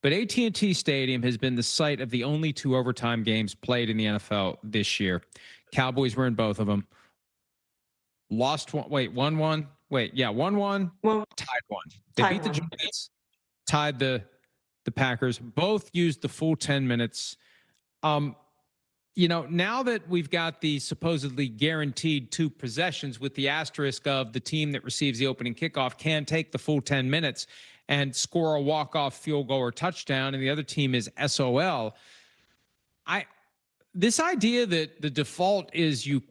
but AT&T Stadium has been the site of the only 2 overtime games played in the NFL this year. Cowboys were in both of them. Lost one. Wait, 1-1. Wait, yeah, 1-1. Well, tied 1. They beat the Giants, tied the Packers. Both used the full 10 minutes. Now that we've got the supposedly guaranteed 2 possessions with the asterisk of the team that receives the opening kickoff can take the full 10 minutes and score a walk-off field goal or touchdown, and the other team is SOL. This idea that the default is you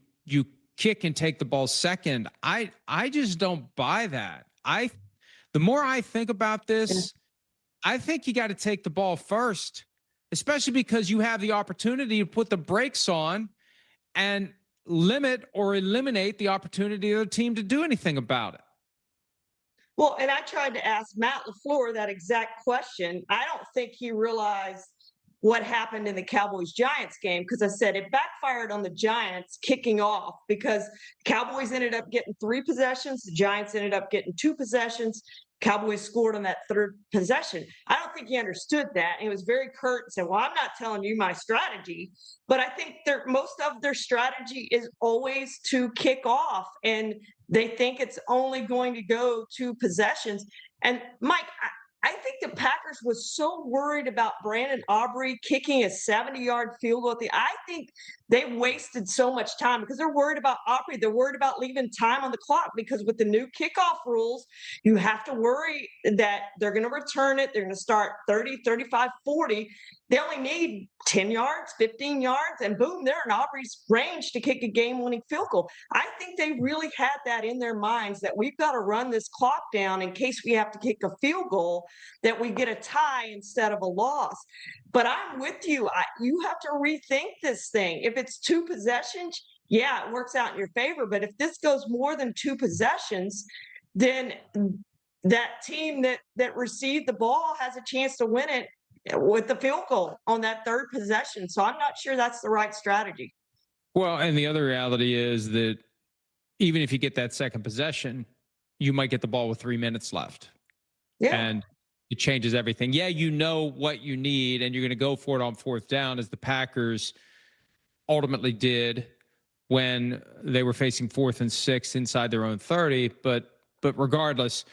kick and take the ball second, I just don't buy that. The more I think about this, I think you got to take the ball first, especially because you have the opportunity to put the brakes on and limit or eliminate the opportunity of the team to do anything about it. Well, and I tried to ask Matt LaFleur that exact question. I don't think he realized what happened in the Cowboys-Giants game, because I said it backfired on the Giants kicking off because Cowboys ended up getting 3 possessions. The Giants ended up getting 2 possessions. Cowboys scored on that 3rd possession. I don't think he understood that. He was very curt and said, well, I'm not telling you my strategy. But I think most of their strategy is always to kick off, and they think it's only going to go 2 possessions. And Mike, I think the Packers was so worried about Brandon Aubrey kicking a 70-yard field goal. I think they wasted so much time because they're worried about Aubrey. They're worried about leaving time on the clock because with the new kickoff rules, you have to worry that they're going to return it. They're going to start 30, 35, 40. They only need 10 yards, 15 yards, and boom, they're in Aubrey's range to kick a game-winning field goal. I think they really had that in their minds, that we've got to run this clock down in case we have to kick a field goal, that we get a tie instead of a loss. But I'm with you. You have to rethink this thing. If it's 2 possessions, yeah, it works out in your favor. But if this goes more than 2 possessions, then that team that received the ball has a chance to win it with the field goal on that 3rd possession. So I'm not sure that's the right strategy. Well, and the other reality is that even if you get that 2nd possession, you might get the ball with 3 minutes left. Yeah. And it changes everything. Yeah, you know what you need, and you're going to go for it on 4th down, as the Packers ultimately did when they were facing 4th and 6 inside their own 30. But regardless,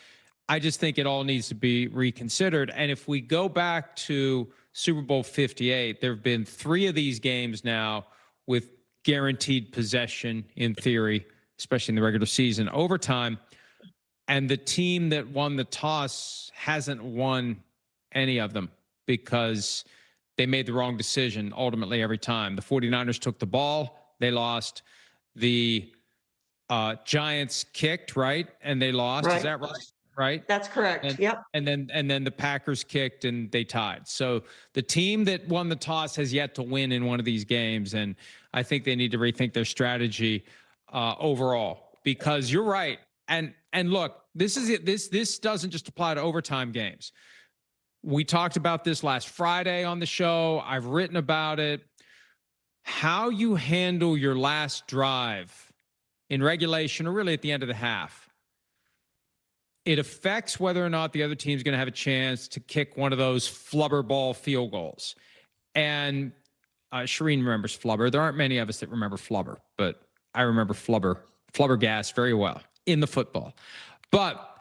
I just think it all needs to be reconsidered. And if we go back to Super Bowl 58, there have been 3 of these games now with guaranteed possession in theory, especially in the regular season, overtime. And the team that won the toss hasn't won any of them because they made the wrong decision ultimately every time. The 49ers took the ball, they lost. The Giants kicked, right? And they lost. Right. Is that right? Right? That's correct. Yep. And then the Packers kicked and they tied. So the team that won the toss has yet to win in one of these games. And I think they need to rethink their strategy overall, because you're right. And look, this is it. This doesn't just apply to overtime games. We talked about this last Friday on the show. I've written about it. How you handle your last drive in regulation, or really at the end of the half, it affects whether or not the other team's going to have a chance to kick one of those flubber ball field goals. And Charean remembers flubber. There aren't many of us that remember flubber, but I remember flubber gas very well in the football. But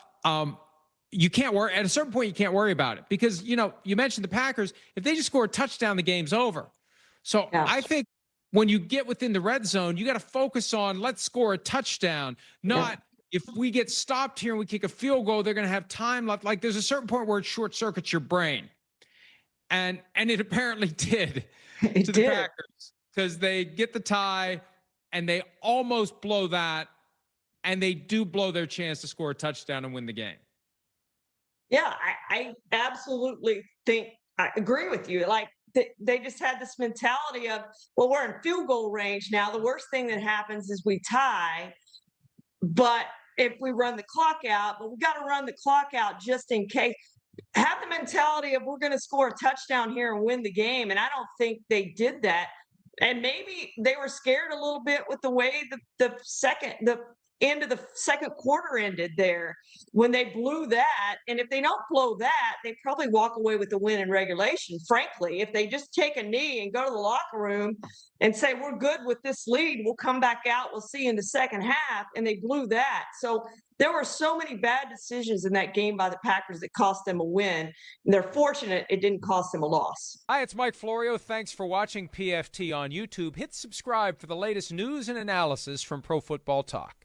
you can't worry. At a certain point, you can't worry about it because, you mentioned the Packers. If they just score a touchdown, the game's over. So yeah. I think when you get within the red zone, you got to focus on let's score a touchdown, not if we get stopped here and we kick a field goal, they're going to have time left. Like there's a certain point where it short circuits your brain. And it apparently did to the Packers, because they get the tie and they almost blow that, and they do blow their chance to score a touchdown and win the game. Yeah, I absolutely think I agree with you. Like they just had this mentality of, well, we're in field goal range now. The worst thing that happens is we tie, but if we run the clock out, but we got to run the clock out just in case. Have the mentality of we're going to score a touchdown here and win the game. And I don't think they did that. And maybe they were scared a little bit with the way the end of the second quarter ended there when they blew that. And if they don't blow that, they probably walk away with the win in regulation. Frankly, if they just take a knee and go to the locker room and say, we're good with this lead, we'll come back out, we'll see you in the second half, and they blew that. So there were so many bad decisions in that game by the Packers that cost them a win. And they're fortunate it didn't cost them a loss. Hi, it's Mike Florio. Thanks for watching PFT on YouTube. Hit subscribe for the latest news and analysis from Pro Football Talk.